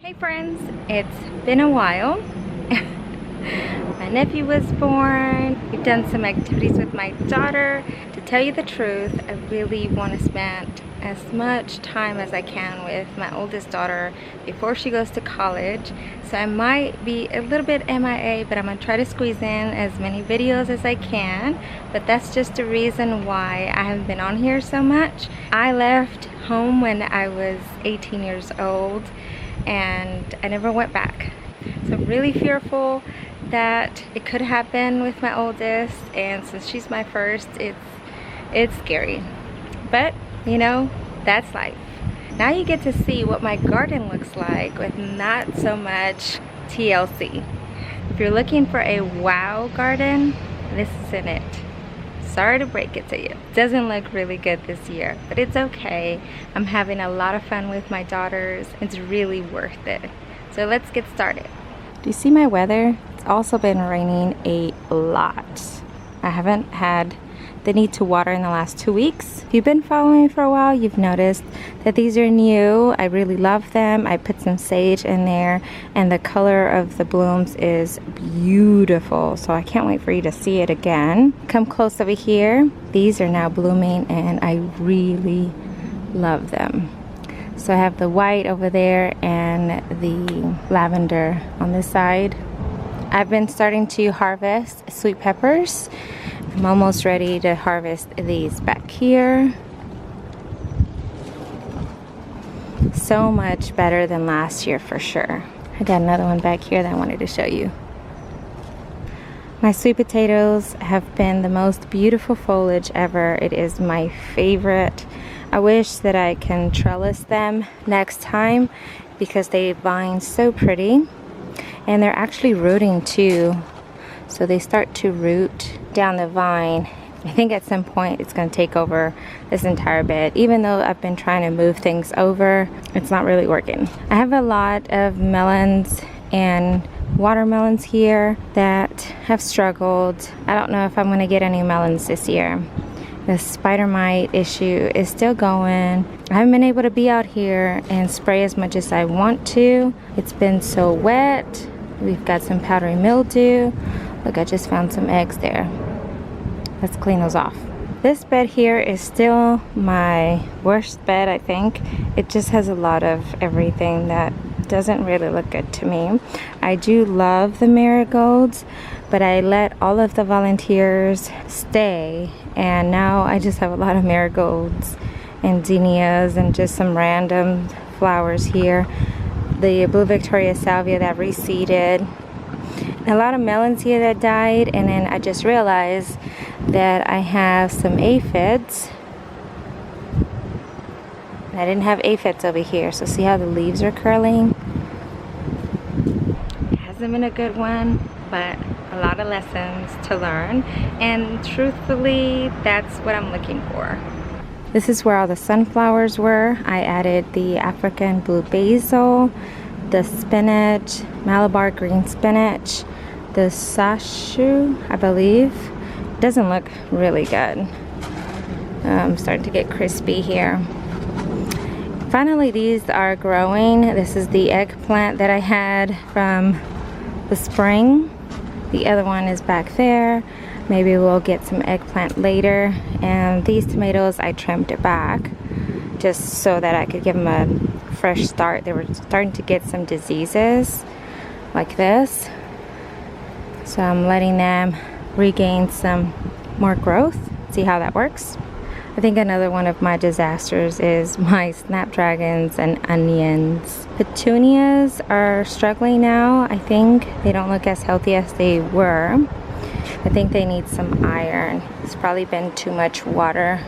Hey friends, it's been a while. My nephew was born. We've done some activities with my daughter. To tell you the truth, I really want to spend as much time as I can with my oldest daughter before she goes to college. So I might be a little bit MIA, but I'm going to try to squeeze in as many videos as I can. But that's just the reason why I haven't been on here so much. I left home when I was 18 years old and I never went back. So I'm really fearful that it could happen with my oldest, and since she's my first, it's scary. But you know, that's life. Now you get to see what my garden looks like with not so much TLC. If you're looking for a wow garden, this isn't it. Sorry to break it to you. It doesn't look really good this year, but it's okay. I'm having a lot of fun with my daughters. It's really worth it. So let's get started. Do you see my weather? It's also been raining a lot. I haven't had the need to water in the last 2 weeks. If you've been following me for a while, you've noticed that these are new. I really love them. I put some sage in there and the color of the blooms is beautiful. So I can't wait for you to see it again. Come close over here. These are now blooming and I really love them. So I have the white over there and the lavender on this side. I've been starting to harvest sweet peppers. I'm almost ready to harvest these back here. So much better than last year for sure. I got another one back here that I wanted to show you. My sweet potatoes have been the most beautiful foliage ever. It is my favorite. I wish that I can trellis them next time because they vine so pretty. And they're actually rooting too. So they start to root down the vine. I think at some point it's going to take over this entire bed. Even though I've been trying to move things over, it's not really working. I have a lot of melons and watermelons here that have struggled. I don't know if I'm going to get any melons this year. The spider mite issue is still going. I haven't been able to be out here and spray as much as I want to. It's been so wet. We've got some powdery mildew. Look, I just found some eggs there. Let's clean those off. This bed here is still my worst bed, I think. It just has a lot of everything that doesn't really look good to me. I do love the marigolds, but I let all of the volunteers stay, and now I just have a lot of marigolds and zinnias and just some random flowers here. The blue Victoria salvia that reseeded. A lot of melons here that died, and then I just realized that I have some aphids. I didn't have aphids over here, so see how the leaves are curling? It hasn't been a good one, but a lot of lessons to learn, and truthfully, that's what I'm looking for. This is where all the sunflowers were. I added the African blue basil, the spinach, Malabar green spinach, the sashu, I believe. Doesn't look really good. I'm starting to get crispy here. Finally, these are growing. This is the eggplant that I had from the spring. The other one is back there. Maybe we'll get some eggplant later. And these tomatoes, I trimmed it back just so that I could give them a fresh start. They were starting to get some diseases like this. So I'm letting them regain some more growth. See how that works. I think another one of my disasters is my snapdragons and onions. Petunias are struggling now. I think they don't look as healthy as they were. I think they need some iron. It's probably been too much water,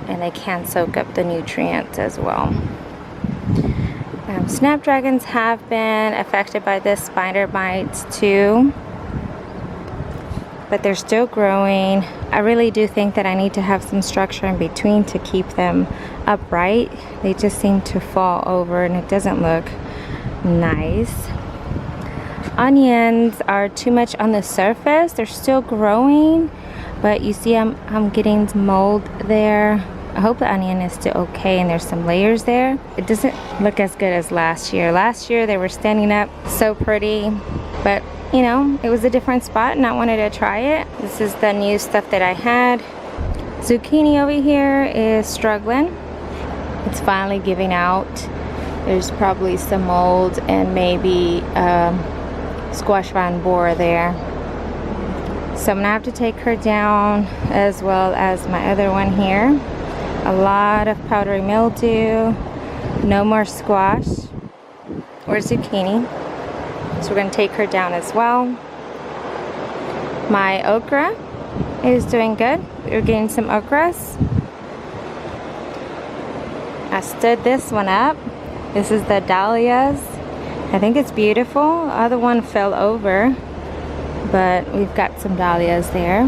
and they can't soak up the nutrients as well. Snapdragons have been affected by the spider mites too, but they're still growing. I really do think that I need to have some structure in between to keep them upright. They just seem to fall over and it doesn't look nice. Onions are too much on the surface. They're still growing, but you see I'm getting mold there. I hope the onion is still okay and there's some layers there. It doesn't look as good as last year. Last year they were standing up so pretty, but you know, it was a different spot and I wanted to try it. This is the new stuff that I had. Zucchini over here is struggling. It's finally giving out. There's probably some mold and maybe squash vine borer there. So I'm gonna have to take her down, as well as my other one here. A lot of powdery mildew, no more squash or zucchini. So we're gonna take her down as well. My okra is doing good. We're getting some okras. I stood this one up. This is the dahlias. I think it's beautiful. The other one fell over, but we've got some dahlias there.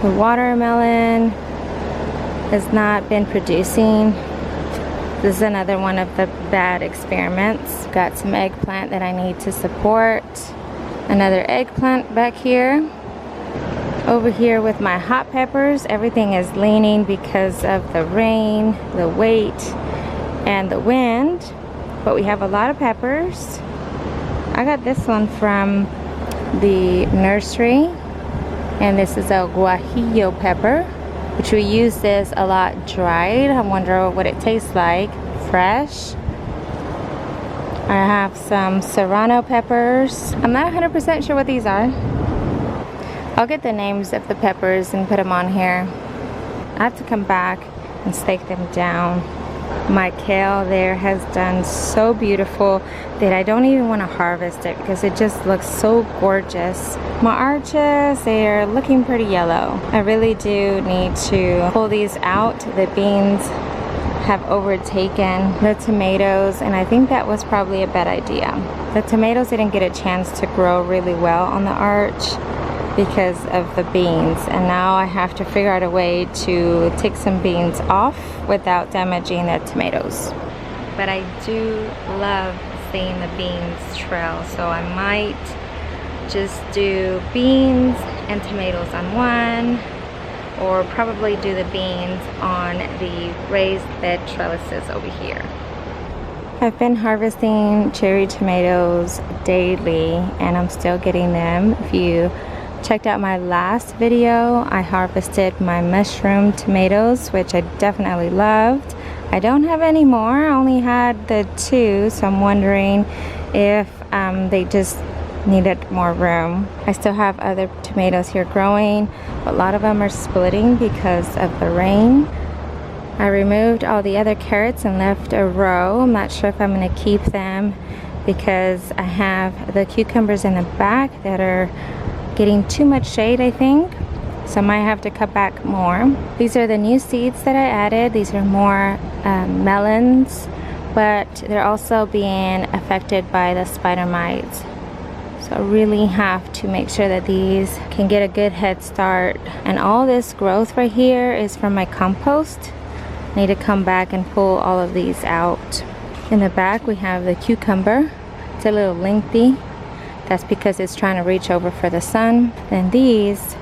The watermelon has not been producing. This is another one of the bad experiments. Got some eggplant that I need to support. Another eggplant back here. Over here with my hot peppers, everything is leaning because of the rain, the weight, and the wind. But we have a lot of peppers. I got this one from the nursery, and this is a guajillo pepper, which we use this a lot dried. I wonder what it tastes like fresh. I have some serrano peppers. I'm not 100% sure what these are. I'll get the names of the peppers and put them on here. I have to come back and stake them down. My kale there has done so beautiful that I don't even want to harvest it because it just looks so gorgeous. My arches, they're looking pretty yellow. I really do need to pull these out. The beans have overtaken the tomatoes, and I think that was probably a bad idea. The tomatoes didn't get a chance to grow really well on the arch because of the beans, and now I have to figure out a way to take some beans off without damaging the tomatoes. But I do love seeing the beans trail, so I might just do beans and tomatoes on one, or probably do the beans on the raised bed trellises over here. I've been harvesting cherry tomatoes daily and I'm still getting them. If you checked out my last video, I harvested my mushroom tomatoes, which I definitely loved. I don't have any more. I only had the two, so I'm wondering if they just needed more room. I still have other tomatoes here growing, but a lot of them are splitting because of the rain. I removed all the other carrots and left a row. I'm not sure if I'm going to keep them because I have the cucumbers in the back that are getting too much shade, I think. So I might have to cut back more. These are the new seeds that I added. These are more melons, but they're also being affected by the spider mites. So I really have to make sure that these can get a good head start. And all this growth right here is from my compost. I need to come back and pull all of these out. In the back we have the cucumber. It's a little lengthy. That's because it's trying to reach over for the sun. And these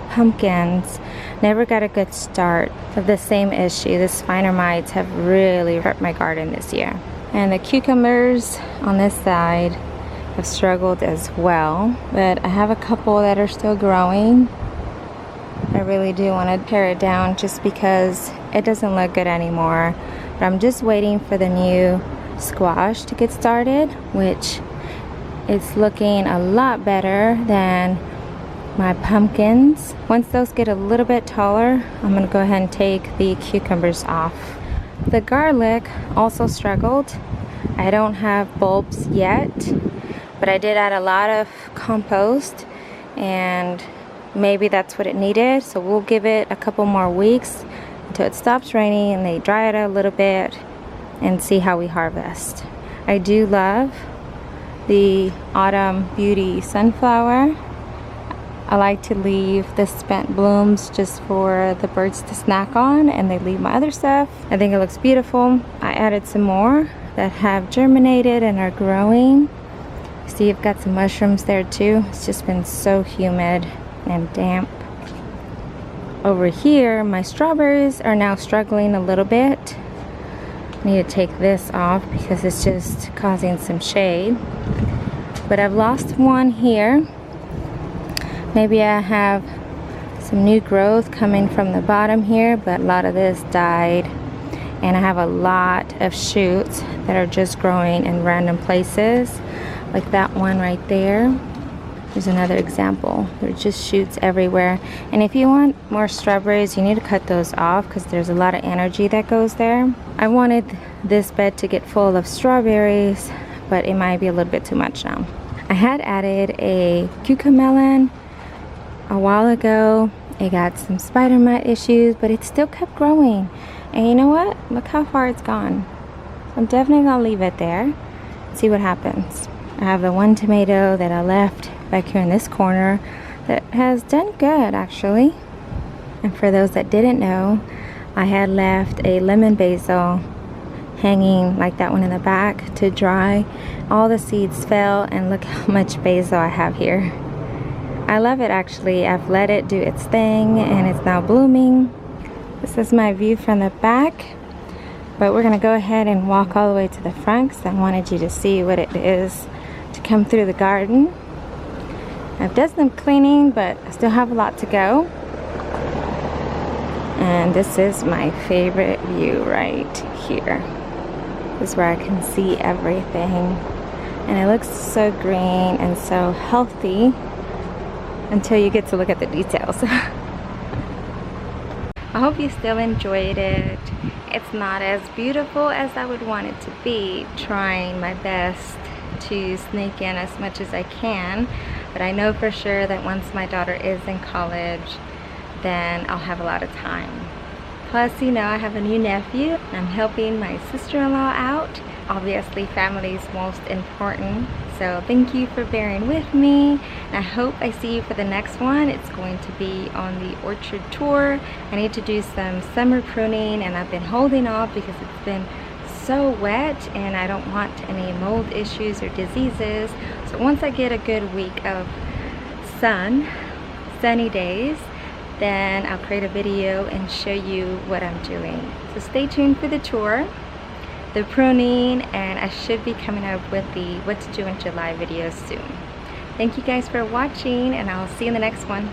pumpkins never got a good start. Of the same issue. The spider mites have really hurt my garden this year. And the cucumbers on this side have struggled as well, but I have a couple that are still growing. I really do want to tear it down just because it doesn't look good anymore. But I'm just waiting for the new squash to get started, which is looking a lot better than my pumpkins. Once those get a little bit taller, I'm gonna go ahead and take the cucumbers off. The garlic also struggled. I don't have bulbs yet, but I did add a lot of compost and maybe that's what it needed. So we'll give it a couple more weeks until it stops raining and they dry it a little bit and see how we harvest. I do love the Autumn Beauty sunflower. I like to leave the spent blooms just for the birds to snack on, and they leave my other stuff. I think it looks beautiful. I added some more that have germinated and are growing. See, I've got some mushrooms there too. It's just been so humid and damp. Over here, my strawberries are now struggling a little bit. I need to take this off because it's just causing some shade. But I've lost one here. Maybe I have some new growth coming from the bottom here, but a lot of this died. And I have a lot of shoots that are just growing in random places, like that one right there. Here's another example. There are just shoots everywhere. And if you want more strawberries, you need to cut those off because there's a lot of energy that goes there. I wanted this bed to get full of strawberries, but it might be a little bit too much now. I had added a cucamelon a while ago. It got some spider mite issues, but it still kept growing. And you know what? Look how far it's gone. I'm definitely gonna leave it there. See what happens. I have the one tomato that I left back here in this corner that has done good actually. And for those that didn't know, I had left a lemon basil hanging like that one in the back to dry. All the seeds fell and look how much basil I have here. I love it actually. I've let it do its thing and it's now blooming. This is my view from the back, but we're gonna go ahead and walk all the way to the front because I wanted you to see what it is to come through the garden. I've done some cleaning, but I still have a lot to go. And this is my favorite view right here. This is where I can see everything. And it looks so green and so healthy until you get to look at the details. I hope you still enjoyed it. It's not as beautiful as I would want it to be, trying my best to sneak in as much as I can, but I know for sure that once my daughter is in college, then I'll have a lot of time. Plus, you know, I have a new nephew. I'm helping my sister-in-law out. Obviously, family is most important. So thank you for bearing with me. I hope I see you for the next one. It's going to be on the orchard tour. I need to do some summer pruning and I've been holding off because it's been so wet and I don't want any mold issues or diseases. So once I get a good week of sunny days, then I'll create a video and show you what I'm doing. So stay tuned for the tour, the pruning, and I should be coming up with the what to do in July videos soon. Thank you guys for watching and I'll see you in the next one.